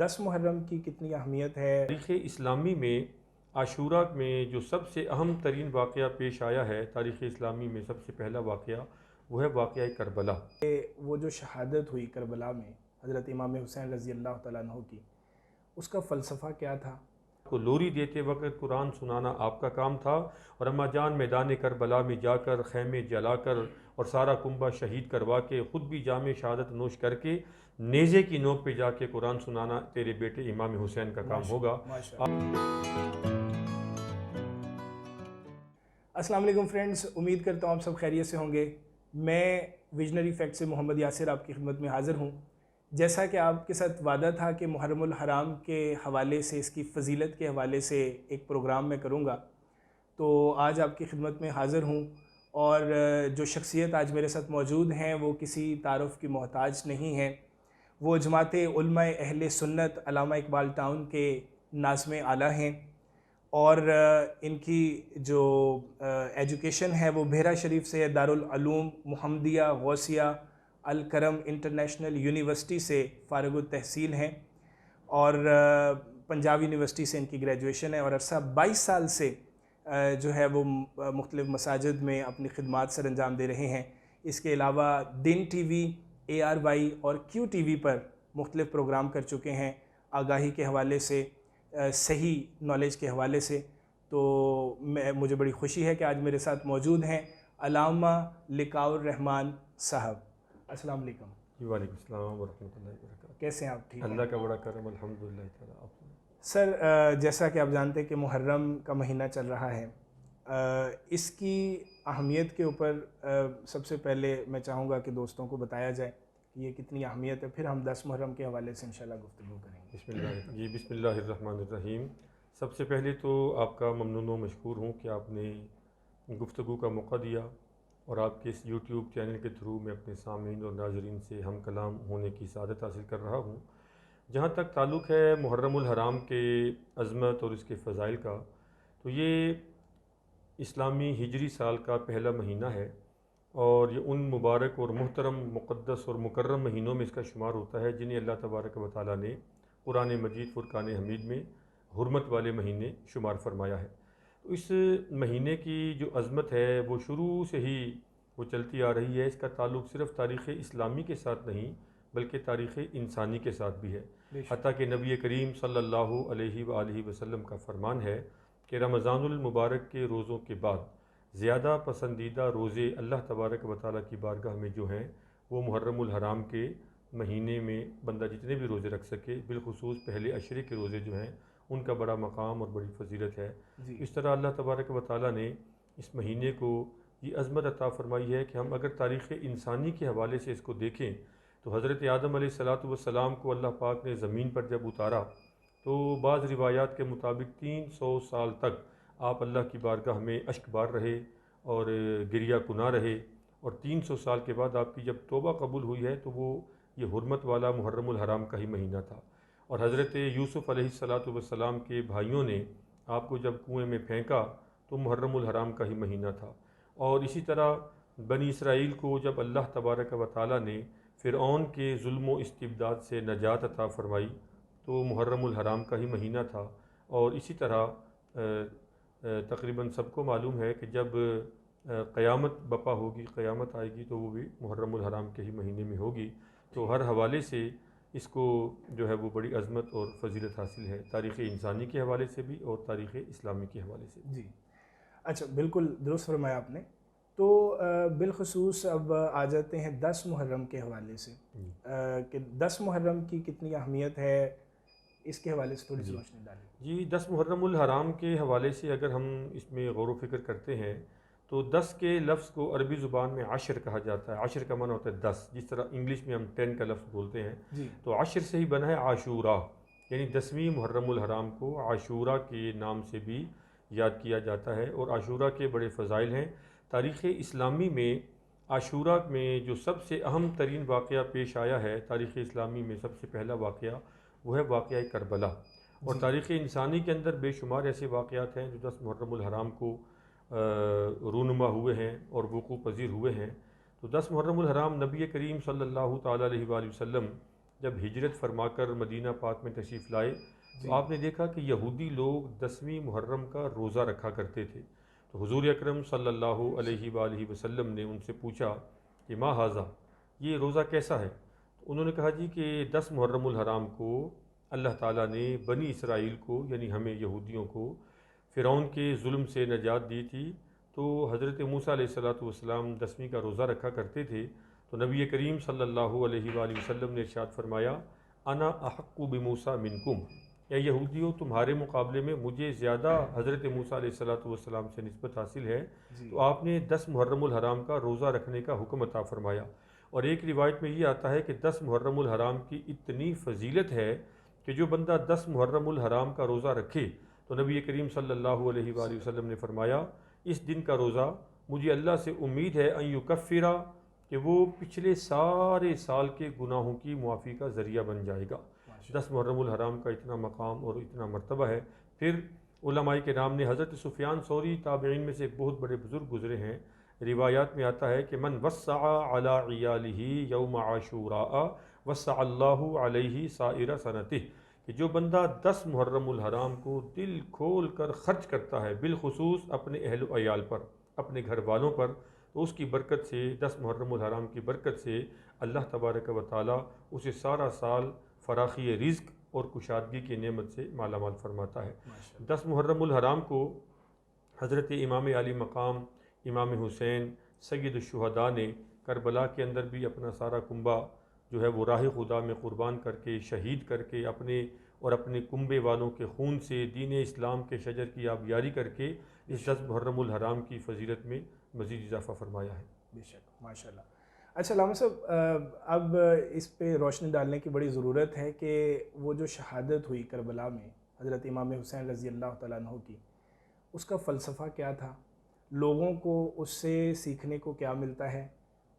10 محرم کی کتنی اہمیت ہے؟ تاریخ اسلامی میں عاشورہ میں جو سب سے اہم ترین واقعہ پیش آیا ہے، تاریخ اسلامی میں سب سے پہلا واقعہ وہ ہے واقعہ کربلا۔ وہ جو شہادت ہوئی کربلا میں حضرت امام حسین رضی اللہ تعالیٰ عنہ کی، اس کا فلسفہ کیا تھا؟ کو لوری دیتے وقت قرآن سنانا آپ کا کام تھا، اور اماں جان میدان کربلا میں جا کر خیمے جلا کر اور سارا کنبہ شہید کروا کے خود بھی جام شہادت نوش کر کے نیزے کی نوک پہ جا کے قرآن سنانا تیرے بیٹے امام حسین کا کام ہوگا۔ السلام علیکم فرینڈز، امید کرتا ہوں آپ سب خیریت سے ہوں گے۔ میں ویژنری فیکٹ سے محمد یاسر آپ کی خدمت میں حاضر ہوں۔ جیسا کہ آپ کے ساتھ وعدہ تھا کہ محرم الحرام کے حوالے سے، اس کی فضیلت کے حوالے سے ایک پروگرام میں کروں گا، تو آج آپ کی خدمت میں حاضر ہوں۔ اور جو شخصیت آج میرے ساتھ موجود ہیں وہ کسی تعارف کی محتاج نہیں ہیں، وہ جماعت علماء اہل سنت علامہ اقبال ٹاؤن کے ناظم اعلیٰ ہیں، اور ان کی جو ایجوکیشن ہے وہ بحیرہ شریف سے دارالعلوم محمدیہ غوثیہ الکرم انٹرنیشنل یونیورسٹی سے فارغ التحصیل ہیں، اور پنجاب یونیورسٹی سے ان کی گریجویشن ہے، اور عرصہ 22 سال سے جو ہے وہ مختلف مساجد میں اپنی خدمات سر انجام دے رہے ہیں۔ اس کے علاوہ دن ٹی وی، ARY اور Q TV پر مختلف پروگرام کر چکے ہیں، آگاہی کے حوالے سے، صحیح نالج کے حوالے سے۔ تو مجھے بڑی خوشی ہے کہ آج میرے ساتھ موجود ہیں علامہ لقاء الرحمن صاحب۔ السلام علیکم۔ وعلیکم السلام ورحمۃ اللہ وبرکاتہ۔ کیسے ہیں آپ؟ ٹھیک ہیں؟ اللہ کا بڑا کرم، الحمدللہ تعالیٰ۔ سر، جیسا کہ آپ جانتے ہیں کہ محرم کا مہینہ چل رہا ہے، اس کی اہمیت کے اوپر سب سے پہلے میں چاہوں گا کہ دوستوں کو بتایا جائے کہ یہ کتنی اہمیت ہے، پھر ہم 10 محرم کے حوالے سے انشاءاللہ گفتگو کریں گے۔ بسم اللہ الرحمن الرحیم۔ سب سے پہلے تو آپ کا ممنون و مشکور ہوں کہ آپ نے گفتگو کا موقع دیا، اور آپ کے اس YouTube چینل کے تھرو میں اپنے سامعین اور ناظرین سے ہم کلام ہونے کی سعادت حاصل کر رہا ہوں۔ جہاں تک تعلق ہے محرم الحرام کے عظمت اور اس کے فضائل کا، تو یہ اسلامی ہجری سال کا پہلا مہینہ ہے، اور یہ ان مبارک اور محترم مقدس اور مکرم مہینوں میں اس کا شمار ہوتا ہے جنہیں اللہ تبارک و تعالیٰ نے قرآن مجید فرقان حمید میں حرمت والے مہینے شمار فرمایا ہے۔ تو اس مہینے کی جو عظمت ہے وہ شروع سے ہی وہ چلتی آ رہی ہے۔ اس کا تعلق صرف تاریخ اسلامی کے ساتھ نہیں بلکہ تاریخ انسانی کے ساتھ بھی ہے، حتیٰ کہ نبی کریم صلی اللہ علیہ وآلہ وسلم کا فرمان ہے کہ رمضان المبارک کے روزوں کے بعد زیادہ پسندیدہ روزے اللہ تبارک و تعالیٰ کی بارگاہ میں جو ہیں وہ محرم الحرام کے مہینے میں بندہ جتنے بھی روزے رکھ سکے، بالخصوص پہلے عشرے کے روزے جو ہیں ان کا بڑا مقام اور بڑی فضیلت ہے۔ اس طرح اللہ تبارک و تعالیٰ نے اس مہینے کو یہ عظمت عطا فرمائی ہے کہ ہم اگر تاریخ انسانی کے حوالے سے اس کو دیکھیں تو حضرت آدم علیہ السلام کو اللہ پاک نے زمین پر جب اتارا تو بعض روایات کے مطابق 300 سال تک آپ اللہ کی بارگاہ میں اشک بار رہے اور گریہ کنا رہے، اور 300 سال کے بعد آپ کی جب توبہ قبول ہوئی ہے تو وہ یہ حرمت والا محرم الحرام کا ہی مہینہ تھا۔ اور حضرت یوسف علیہ السلام کے بھائیوں نے آپ کو جب کنویں میں پھینکا تو محرم الحرام کا ہی مہینہ تھا۔ اور اسی طرح بنی اسرائیل کو جب اللہ تبارک و تعالیٰ نے فرعون کے ظلم و استبداد سے نجات عطا فرمائی تو محرم الحرام کا ہی مہینہ تھا۔ اور اسی طرح تقریباً سب کو معلوم ہے کہ جب قیامت بپا ہوگی، قیامت آئے گی تو وہ بھی محرم الحرام کے ہی مہینے میں ہوگی۔ تو ہر حوالے سے اس کو جو ہے وہ بڑی عظمت اور فضیلت حاصل ہے، تاریخ انسانی کے حوالے سے بھی اور تاریخ اسلامی کے حوالے سے بھی۔ جی اچھا، بالکل درست فرمایا آپ نے۔ تو بالخصوص اب آ جاتے ہیں 10 محرم کے حوالے سے، کہ 10 محرم کی کتنی اہمیت ہے، اس کے حوالے سے تھوڑی سی روشنی ڈالیں۔ جی 10 محرم الحرام کے حوالے سے اگر ہم اس میں غور و فکر کرتے ہیں تو 10 کے لفظ کو عربی زبان میں عشر کہا جاتا ہے۔ عشر کا معنی ہوتا ہے 10، جس طرح انگلش میں ہم 10 کا لفظ بولتے ہیں، تو عشر سے ہی بنا ہے عاشوراء، یعنی 10ویں محرم الحرام کو عاشوراء کے نام سے بھی یاد کیا جاتا ہے۔ اور عاشوراء کے بڑے فضائل ہیں۔ تاریخ اسلامی میں عاشوراء میں جو سب سے اہم ترین واقعہ پیش آیا ہے، تاریخ اسلامی میں سب سے پہلا واقعہ وہ ہے واقعہ کربلا۔ اور تاریخ انسانی کے اندر بے شمار ایسے واقعات ہیں جو 10 محرم الحرام کو رونما ہوئے ہیں اور وقوع پذیر ہوئے ہیں۔ تو 10 محرم الحرام نبی کریم صلی اللہ تعالیٰ علیہ وآلہ وسلم جب ہجرت فرما کر مدینہ پاک میں تشریف لائے تو آپ نے دیکھا کہ یہودی لوگ 10ویں محرم کا روزہ رکھا کرتے تھے. تو حضور اکرم صلی اللہ علیہ وآلہ وسلم نے ان سے پوچھا کہ ما ھذا، یہ روزہ کیسا ہے؟ تو انہوں نے کہا جی کہ 10 محرم الحرام کو اللہ تعالیٰ نے بنی اسرائیل کو یعنی ہمیں یہودیوں کو فرعون کے ظلم سے نجات دی تھی. تو حضرت موسیٰ علیہ السلام 10ویں کا روزہ رکھا کرتے تھے. تو نبی کریم صلی اللہ علیہ وآلہ وسلم نے ارشاد فرمایا انا احق بموسیٰ منکم، یا یہودیوں تمہارے مقابلے میں مجھے زیادہ حضرت موسیٰ علیہ السلام سے نسبت حاصل ہے. تو آپ نے 10 محرم الحرام کا روزہ رکھنے کا حکم عطا فرمایا. اور ایک روایت میں یہ آتا ہے کہ 10 محرم الحرام کی اتنی فضیلت ہے کہ جو بندہ 10 محرم الحرام کا روزہ رکھے تو نبی کریم صلی اللہ علیہ وآلہ وسلم نے فرمایا اس دن کا روزہ مجھے اللہ سے امید ہے ان یکفرا، کہ وہ پچھلے سارے سال کے گناہوں کی معافی کا ذریعہ بن جائے گا. 10 محرم الحرام کا اتنا مقام اور اتنا مرتبہ ہے. پھر علماء کرام نے حضرت سفیان ثوری تابعین میں سے بہت بڑے بزرگ گزرے ہیں، روایات میں آتا ہے کہ من وسع علی عیالہ یوم عاشوراء وسع اللہ علیہ سائر سنتہ، کہ جو بندہ 10 محرم الحرام کو دل کھول کر خرچ کرتا ہے بالخصوص اپنے اہل و عیال پر، اپنے گھر والوں پر، تو اس کی برکت سے 10 محرم الحرام کی برکت سے اللہ تبارک و تعالیٰ اسے سارا سال فراخی رزق اور کشادگی کی نعمت سے مالا مال فرماتا ہے. 10 محرم الحرام کو حضرت امام علی مقام امام حسین سید الشہداء نے کربلا کے اندر بھی اپنا سارا کنبہ جو ہے وہ راہ خدا میں قربان کر کے شہید کر کے اپنے کنبے والوں کے خون سے دین اسلام کے شجر کی آبیاری کر کے اس 10 محرم الحرام کی فضیلت میں مزید اضافہ فرمایا ہے. بے شک، ماشاء اللہ. اچھا علامہ صاحب، اب اس پہ روشنی ڈالنے کی بڑی ضرورت ہے کہ وہ جو شہادت ہوئی کربلا میں حضرت امام حسین رضی اللہ تعالیٰ عنہ کی، اس کا فلسفہ کیا تھا، لوگوں کو اس سے سیکھنے کو کیا ملتا ہے،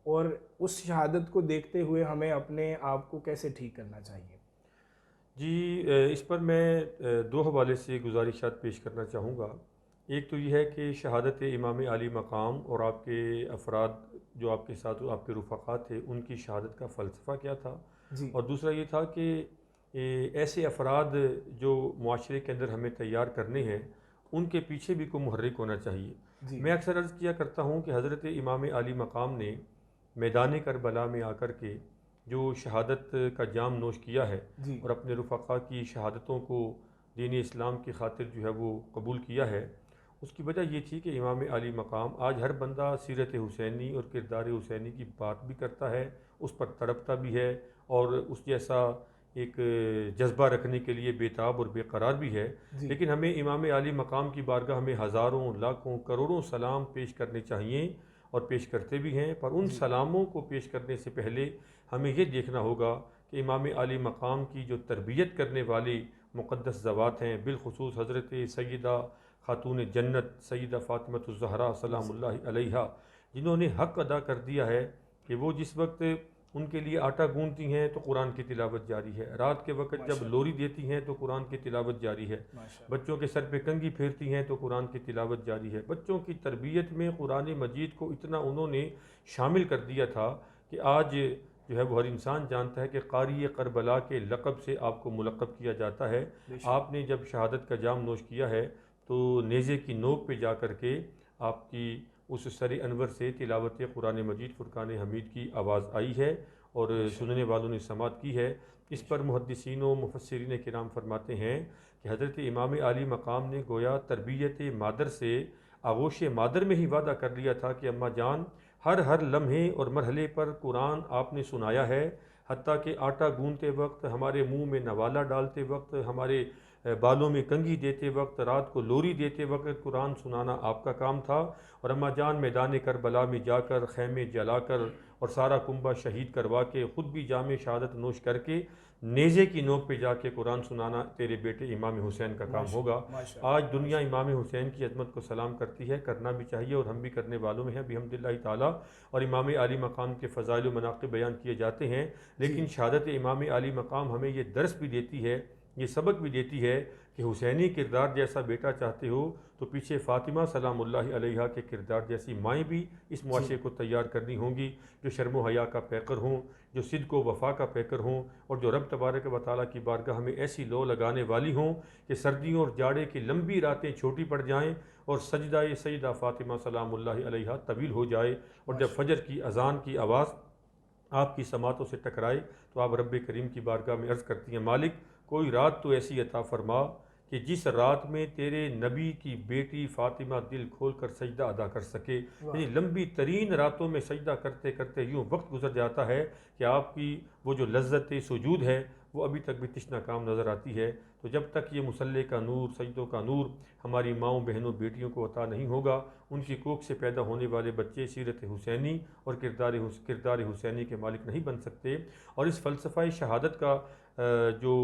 اور اس شہادت کو دیکھتے ہوئے ہمیں اپنے آپ کو کیسے ٹھیک کرنا چاہیے؟ جی، اس پر میں 2 حوالے سے گزارشات پیش کرنا چاہوں گا. ایک تو یہ ہے کہ شہادت امام علی مقام اور آپ کے افراد جو آپ کے ساتھ آپ کے رفقات تھے ان کی شہادت کا فلسفہ کیا تھا، اور دوسرا یہ تھا کہ ایسے افراد جو معاشرے کے اندر ہمیں تیار کرنے ہیں ان کے پیچھے بھی کوئی محرک ہونا چاہیے. میں اکثر عرض کیا کرتا ہوں کہ حضرت امام علی مقام نے میدان کربلا میں آ کر کے جو شہادت کا جام نوش کیا ہے اور اپنے رفقا کی شہادتوں کو دین اسلام کی خاطر جو ہے وہ قبول کیا ہے، اس کی وجہ یہ تھی کہ امام علی مقام آج ہر بندہ سیرت حسینی اور کردار حسینی کی بات بھی کرتا ہے، اس پر تڑپتا بھی ہے اور اس جیسا ایک جذبہ رکھنے کے لیے بےتاب اور بے قرار بھی ہے. لیکن ہمیں امام علی مقام کی بارگاہ میں ہزاروں لاکھوں کروڑوں سلام پیش کرنے چاہیے اور پیش کرتے بھی ہیں. پر ان سلاموں کو پیش کرنے سے پہلے ہمیں یہ دیکھنا ہوگا کہ امام علی مقام کی جو تربیت کرنے والی مقدس ذوات ہیں، بالخصوص حضرت سیدہ خاتون جنت سیدہ فاطمۃ الزہرا سلام اللہ علیہا، جنہوں نے حق ادا کر دیا ہے کہ وہ جس وقت ان کے لیے آٹا گوندتی ہیں تو قرآن کی تلاوت جاری ہے، رات کے وقت جب لوری دیتی ہیں تو قرآن کی تلاوت جاری ہے، بچوں کے سر پہ کنگھی پھیرتی ہیں تو قرآن کی تلاوت جاری ہے. بچوں کی تربیت میں قرآن مجید کو اتنا انہوں نے شامل کر دیا تھا کہ آج جو ہے وہ ہر انسان جانتا ہے کہ قاری کربلا کے لقب سے آپ کو ملقب کیا جاتا ہے. آپ نے جب شہادت کا جام نوش کیا ہے تو نیزے کی نوک پہ جا کر کے آپ کی اس سر انور سے تلاوت قرآن مجید فرقان حمید کی آواز آئی ہے اور سننے والوں نے سماعت کی ہے. اس پر محدثین و مفسرین کرام فرماتے ہیں کہ حضرت امام علی مقام نے گویا تربیت مادر سے آغوش مادر میں ہی وعدہ کر لیا تھا کہ اماں جان ہر لمحے اور مرحلے پر قرآن آپ نے سنایا ہے، حتیٰ کہ آٹا گوندتے وقت، ہمارے منہ میں نوالا ڈالتے وقت، ہمارے بالوں میں کنگھی دیتے وقت، رات کو لوری دیتے وقت قرآن سنانا آپ کا کام تھا. اور اماں جان میدان کربلا میں جا کر خیمے جلا کر اور سارا کنبہ شہید کروا کے خود بھی جام شہادت نوش کر کے نیزے کی نوک پہ جا کے قرآن سنانا تیرے بیٹے امام حسین کا کام ہوگا. آج دنیا امام حسین کی عظمت کو سلام کرتی ہے، کرنا بھی چاہیے اور ہم بھی کرنے والوں میں ہیں بحمداللہ تعالیٰ. اور امام علی مقام کے فضائل و مناقب بیان کیے جاتے ہیں، لیکن شہادت امام علی مقام ہمیں یہ درس بھی دیتی ہے، یہ سبق بھی دیتی ہے کہ حسینی کردار جیسا بیٹا چاہتے ہو تو پیچھے فاطمہ سلام اللہ علیہا کے کردار جیسی مائیں بھی اس معاشرے کو تیار کرنی ہوں گی، جو شرم و حیا کا پیکر ہوں، جو صدق و وفا کا پیکر ہوں، اور جو رب تبارک و تعالیٰ کی بارگاہ میں ایسی لو لگانے والی ہوں کہ سردیوں اور جاڑے کی لمبی راتیں چھوٹی پڑ جائیں اور سجدہ سیدہ فاطمہ سلام اللہ علیہا طویل ہو جائے، اور جب فجر کی اذان کی آواز آپ کی سماعتوں سے ٹکرائے تو آپ رب کریم کی بارگاہ میں عرض کرتی ہیں، مالک کوئی رات تو ایسی عطا فرما کہ جس رات میں تیرے نبی کی بیٹی فاطمہ دل کھول کر سجدہ ادا کر سکے۔ یعنی لمبی ترین راتوں میں سجدہ کرتے کرتے یوں وقت گزر جاتا ہے کہ آپ کی وہ جو لذت سجود ہے وہ ابھی تک بھی تشنہ کام نظر آتی ہے۔ تو جب تک یہ مصلی کا نور، سجدوں کا نور ہماری ماؤں بہنوں بیٹیوں کو عطا نہیں ہوگا، ان کی کوکھ سے پیدا ہونے والے بچے سیرت حسینی اور کردار حسینی کے مالک نہیں بن سکتے۔ اور اس فلسفہ شہادت کا جو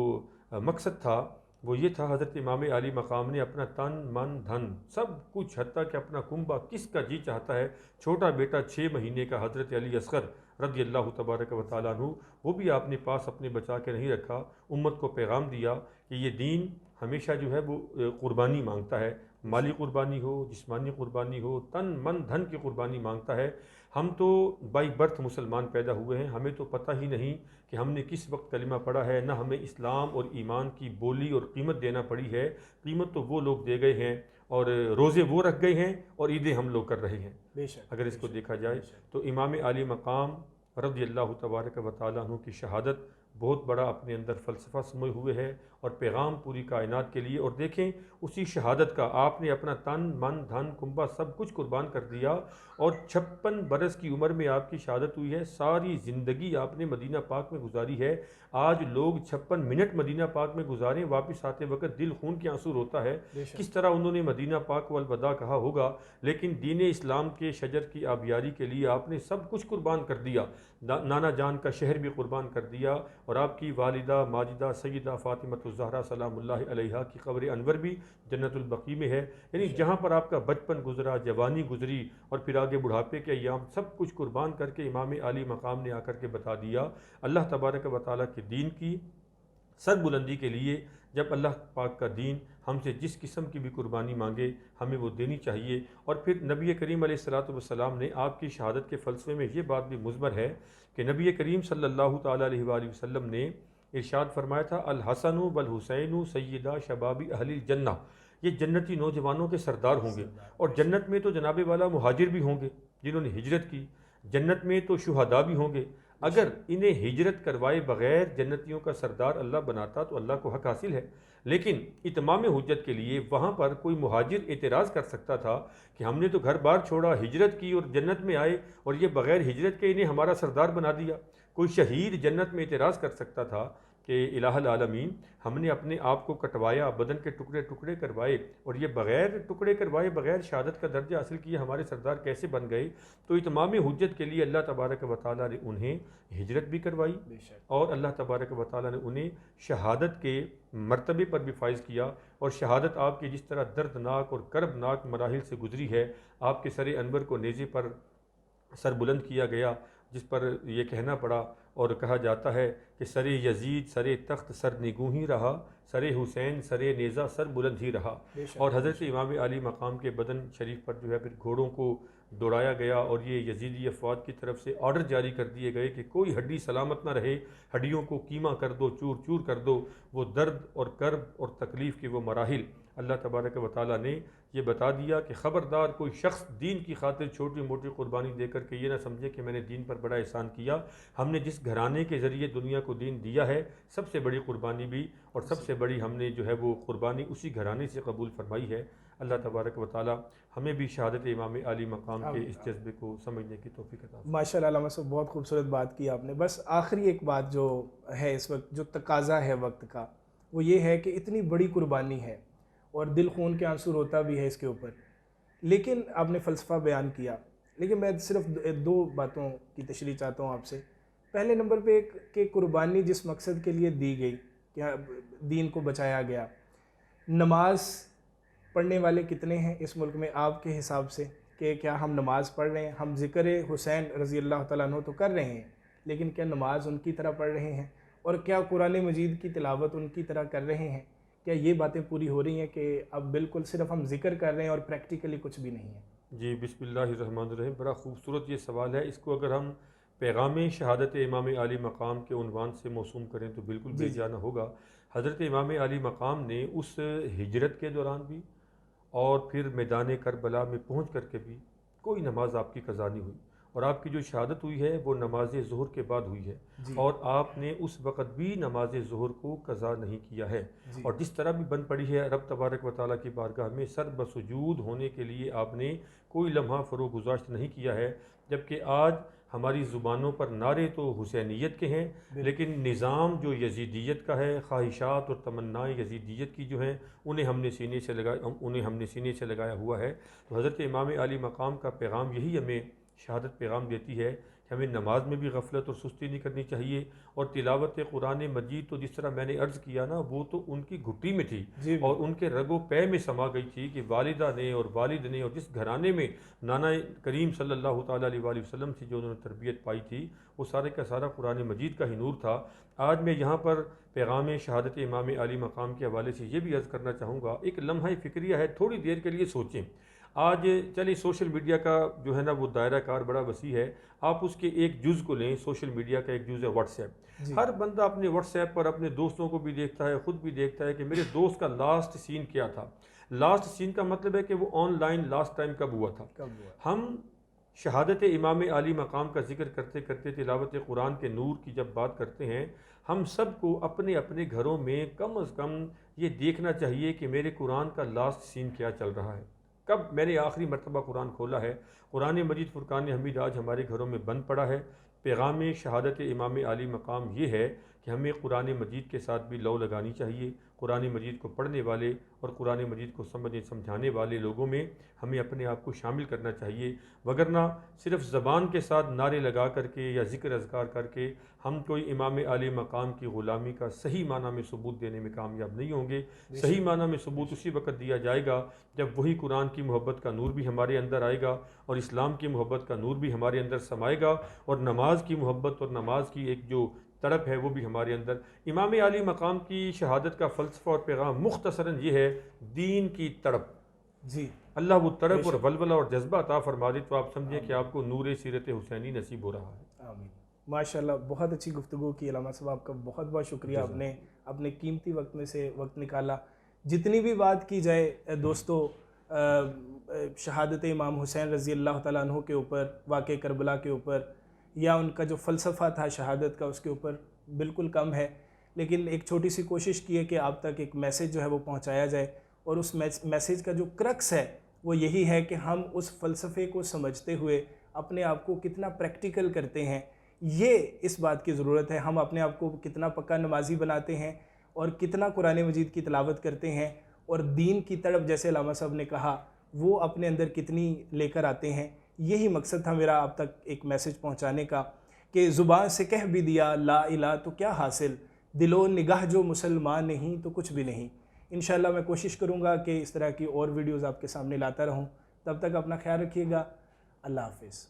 مقصد تھا وہ یہ تھا، حضرت امام علی مقام نے اپنا تن من دھن سب کچھ، حتیٰ کہ اپنا کنبہ کس کا جی چاہتا ہے، چھوٹا بیٹا 6 مہینے کا حضرت علی اصغر رضی اللہ تبارک و تعالیٰ عنہ، وہ بھی آپ نے پاس اپنے بچا کے نہیں رکھا، امت کو پیغام دیا کہ یہ دین ہمیشہ جو ہے وہ قربانی مانگتا ہے، مالی قربانی ہو، جسمانی قربانی ہو، تن من دھن کی قربانی مانگتا ہے۔ ہم تو بائی برتھ مسلمان پیدا ہوئے ہیں، ہمیں تو پتہ ہی نہیں کہ ہم نے کس وقت کلمہ پڑھا ہے، نہ ہمیں اسلام اور ایمان کی بولی اور قیمت دینا پڑی ہے۔ قیمت تو وہ لوگ دے گئے ہیں اور روزے وہ رکھ گئے ہیں اور عیدیں ہم لوگ کر رہے ہیں۔ بے شک اگر اس کو دیکھا جائے تو امام علی مقام رضی اللہ تبارک و تعالیٰ عنہ کی شہادت بہت بڑا اپنے اندر فلسفہ سموئے ہوئے ہے اور پیغام پوری کائنات کے لیے۔ اور دیکھیں اسی شہادت کا آپ نے اپنا تن من دھن کنبہ سب کچھ قربان کر دیا، اور 56 برس کی عمر میں آپ کی شہادت ہوئی ہے، ساری زندگی آپ نے مدینہ پاک میں گزاری ہے۔ آج لوگ 56 منٹ مدینہ پاک میں گزاریں، واپس آتے وقت دل خون کے آنسو روتا ہے، کس طرح انہوں نے مدینہ پاک والوداع کہا ہوگا، لیکن دین اسلام کے شجر کی آبیاری کے لیے آپ نے سب کچھ قربان کر دیا، نانا جان کا شہر بھی قربان کر دیا، اور آپ کی والدہ ماجدہ سیدہ فاطمۃ الزہرا سلام اللہ علیہا کی قبر انور بھی جنت البقیع میں ہے۔ یعنی جہاں پر آپ کا بچپن گزرا، جوانی گزری اور پھر آگے بڑھاپے کے ایام، سب کچھ قربان کر کے امام علی مقام نے آ کر کے بتا دیا اللہ تبارک و تعالیٰ کے دین کی سر بلندی کے لیے۔ جب اللہ پاک کا دین ہم سے جس قسم کی بھی قربانی مانگے ہمیں وہ دینی چاہیے۔ اور پھر نبی کریم علیہ الصلوۃ والسلام نے آپ کی شہادت کے فلسفے میں یہ بات بھی مضمر ہے کہ نبی کریم صلی اللہ تعالیٰ علیہ وآلہ وسلم نے ارشاد فرمایا تھا، الحسن والحسین سیدہ شباب اہل الجنہ، یہ جنتی نوجوانوں کے سردار ہوں گے، اور جنت میں تو جناب والا مہاجر بھی ہوں گے جنہوں نے ہجرت کی، جنت میں تو شہداء بھی ہوں گے۔ اگر انہیں ہجرت کروائے بغیر جنتیوں کا سردار اللہ بناتا تو اللہ کو حق حاصل ہے، لیکن اتمام حجت کے لیے وہاں پر کوئی مہاجر اعتراض کر سکتا تھا کہ ہم نے تو گھر بار چھوڑا، ہجرت کی اور جنت میں آئے، اور یہ بغیر ہجرت کے انہیں ہمارا سردار بنا دیا۔ کوئی شہید جنت میں اعتراض کر سکتا تھا کہ الہ العالمین ہم نے اپنے آپ کو کٹوایا، بدن کے ٹکڑے ٹکڑے کروائے، اور یہ بغیر ٹکڑے کروائے بغیر شہادت کا درجہ حاصل کیے ہمارے سردار کیسے بن گئے؟ تو اتمام حجت کے لیے اللہ تبارک و تعالیٰ نے انہیں ہجرت بھی کروائی، اور اللہ تبارک و تعالیٰ نے انہیں شہادت کے مرتبے پر بھی فائز کیا۔ اور شہادت آپ کی جس طرح دردناک اور کربناک مراحل سے گزری ہے، آپ کے سر انور کو نیزے پر سر بلند کیا گیا، جس پر یہ کہنا پڑا اور کہا جاتا ہے کہ سر یزید سر تخت سر نگوں ہی رہا، سر حسین سر نیزہ سر بلند ہی رہا۔ اور حضرت امام علی مقام کے بدن شریف پر جو ہے پھر گھوڑوں کو دوڑایا گیا، اور یہ یزیدی افواج کی طرف سے آرڈر جاری کر دیے گئے کہ کوئی ہڈی سلامت نہ رہے، ہڈیوں کو کیما کر دو، چور چور کر دو۔ وہ درد اور کرب اور تکلیف کے وہ مراحل اللہ تبارک و تعالیٰ نے یہ بتا دیا کہ خبردار کوئی شخص دین کی خاطر چھوٹی موٹی قربانی دے کر کے یہ نہ سمجھے کہ میں نے دین پر بڑا احسان کیا۔ ہم نے جس گھرانے کے ذریعے دنیا کو دین دیا ہے، سب سے بڑی قربانی بھی اور سب سے بڑی ہم نے جو ہے وہ قربانی اسی گھرانے سے قبول فرمائی ہے۔ اللہ تبارک و تعالیٰ ہمیں بھی شہادت امام علی مقام کے اس جذبے کو سمجھنے کی توفیق عطا فرمائے۔ ماشاء اللہ علامہ صاحب، بہت خوبصورت بات کی آپ نے۔ بس آخری ایک بات جو ہے اس وقت، جو تقاضا ہے وقت کا، وہ یہ ہے کہ اتنی بڑی قربانی ہے اور دل خون کے آنسو روتا بھی ہے اس کے اوپر، لیکن آپ نے فلسفہ بیان کیا، لیکن میں صرف 2 باتوں کی تشریح چاہتا ہوں آپ سے۔ پہلے نمبر پہ کہ قربانی جس مقصد کے لیے دی گئی کہ دین کو بچایا گیا، نماز پڑھنے والے کتنے ہیں اس ملک میں آپ کے حساب سے؟ کہ کیا ہم نماز پڑھ رہے ہیں؟ ہم ذکر حسین رضی اللہ تعالیٰ عنہ تو کر رہے ہیں، لیکن کیا نماز ان کی طرح پڑھ رہے ہیں؟ اور کیا قرآن مجید کی تلاوت ان کی طرح کر رہے ہیں؟ کیا یہ باتیں پوری ہو رہی ہیں کہ اب بالکل صرف ہم ذکر کر رہے ہیں اور پریکٹیکلی کچھ بھی نہیں ہے؟ جی بسم اللہ الرحمن الرحیم، بڑا خوبصورت یہ سوال ہے۔ اس کو اگر ہم پیغام شہادت امام عالی مقام کے عنوان سے موسوم کریں تو بالکل بے جانا ہوگا۔ حضرت امام عالی مقام نے اس ہجرت کے دوران بھی اور پھر میدان کربلا میں پہنچ کر کے بھی کوئی نماز آپ کی قضا نہیں ہوئی، اور آپ کی جو شہادت ہوئی ہے وہ نماز ظہر کے بعد ہوئی ہے، اور آپ نے اس وقت بھی نماز ظہر کو قضا نہیں کیا ہے، اور جس طرح بھی بن پڑی ہے رب تبارک و تعالیٰ کی بارگاہ میں سر بسجود ہونے کے لیے آپ نے کوئی لمحہ فروغ گزاشت نہیں کیا ہے، جبکہ آج ہماری زبانوں پر نعرے تو حسینیت کے ہیں، لیکن نظام جو یزیدیت کا ہے، خواہشات اور تمنائیں یزیدیت کی جو ہیں انہیں ہم نے سینے سے لگایا ہوا ہے۔ تو حضرت امام عالی مقام کا پیغام یہی ہمیں شہادت پیغام دیتی ہے کہ ہمیں نماز میں بھی غفلت اور سستی نہیں کرنی چاہیے، اور تلاوت قرآن مجید تو جس طرح میں نے عرض کیا نا، وہ تو ان کی گھٹی میں تھی اور ان کے رگ و پے میں سما گئی تھی کہ والدہ نے اور والد نے اور جس گھرانے میں نانا کریم صلی اللہ تعالیٰ علیہ وآلہ وسلم سے جو انہوں نے تربیت پائی تھی وہ سارے کا سارا قرآن مجید کا ہی نور تھا۔ آج میں یہاں پر پیغام شہادت امام عالی مقام کے حوالے سے یہ بھی عرض کرنا چاہوں گا، ایک لمحہ فکریہ ہے، تھوڑی دیر کے لیے سوچیں۔ آج چلیے سوشل میڈیا کا جو ہے نا وہ دائرہ کار بڑا وسیع ہے، آپ اس کے ایک جز کو لیں، سوشل میڈیا کا ایک جز ہے واٹس ایپ۔ ہر بندہ اپنے واٹس ایپ پر اپنے دوستوں کو بھی دیکھتا ہے، خود بھی دیکھتا ہے کہ میرے دوست کا لاسٹ سین کیا تھا۔ لاسٹ سین کا مطلب ہے کہ وہ آن لائن لاسٹ ٹائم کب ہوا تھا۔ ہم شہادت امام عالی مقام کا ذکر کرتے کرتے تلاوت قرآن کے نور کی جب بات کرتے ہیں، ہم سب کو اپنے اپنے گھروں میں کم از کم یہ دیکھنا چاہیے کہ میرے قرآن کا لاسٹ سین کیا چل رہا ہے، کب میں نے آخری مرتبہ قرآن کھولا ہے۔ قرآن مجید فرقان حمید آج ہمارے گھروں میں بند پڑا ہے۔ پیغام شہادت امام عالی مقام یہ ہے کہ ہمیں قرآن مجید کے ساتھ بھی لو لگانی چاہیے۔ قرآن مجید کو پڑھنے والے اور قرآن مجید کو سمجھانے والے لوگوں میں ہمیں اپنے آپ کو شامل کرنا چاہیے، وگرنہ صرف زبان کے ساتھ نعرے لگا کر کے یا ذکر اذکار کر کے ہم کوئی امام عالی مقام کی غلامی کا صحیح معنی میں ثبوت دینے میں کامیاب نہیں ہوں گے۔ صحیح معنی میں ثبوت اسی وقت دیا جائے گا جب وہی قرآن کی محبت کا نور بھی ہمارے اندر آئے گا اور اسلام کی محبت کا نور بھی ہمارے اندر سمائے گا، اور نماز کی محبت اور نماز کی ایک جو تڑپ ہے وہ بھی ہمارے اندر۔ امام عالی مقام کی شہادت کا فلسفہ اور پیغام مختصراً یہ ہے، دین کی تڑپ۔ اللہ وہ تڑپ اور ولولہ اور جذبہ عطا فرما دے تو آپ سمجھیں کہ آپ کو نور سیرت حسینی نصیب ہو رہا ہے۔ آمین۔ ماشاءاللہ، بہت اچھی گفتگو کی علامہ صاحب، آپ کا بہت بہت شکریہ، آپ نے اپنے قیمتی وقت میں سے وقت نکالا۔ جتنی بھی بات کی جائے دوستو شہادت امام حسین رضی اللہ تعالیٰ عنہ کے اوپر، واقع کربلا کے اوپر، یا ان کا جو فلسفہ تھا شہادت کا، اس کے اوپر بالکل کم ہے، لیکن ایک چھوٹی سی کوشش کی ہے کہ آپ تک ایک میسیج جو ہے وہ پہنچایا جائے، اور اس میسیج کا جو کرکس ہے وہ یہی ہے کہ ہم اس فلسفے کو سمجھتے ہوئے اپنے آپ کو کتنا پریکٹیکل کرتے ہیں، یہ اس بات کی ضرورت ہے۔ ہم اپنے آپ کو کتنا پکا نمازی بناتے ہیں اور کتنا قرآن مجید کی تلاوت کرتے ہیں، اور دین کی طرف جیسے علامہ صاحب نے کہا وہ اپنے اندر کتنی لے کر آتے ہیں۔ یہی مقصد تھا میرا آپ تک ایک میسیج پہنچانے کا، کہ زبان سے کہہ بھی دیا لا الہ تو کیا حاصل، دل و نگاہ جو مسلمان نہیں تو کچھ بھی نہیں۔ انشاءاللہ میں کوشش کروں گا کہ اس طرح کی اور ویڈیوز آپ کے سامنے لاتا رہوں۔ تب تک اپنا خیال رکھیے گا۔ اللہ حافظ۔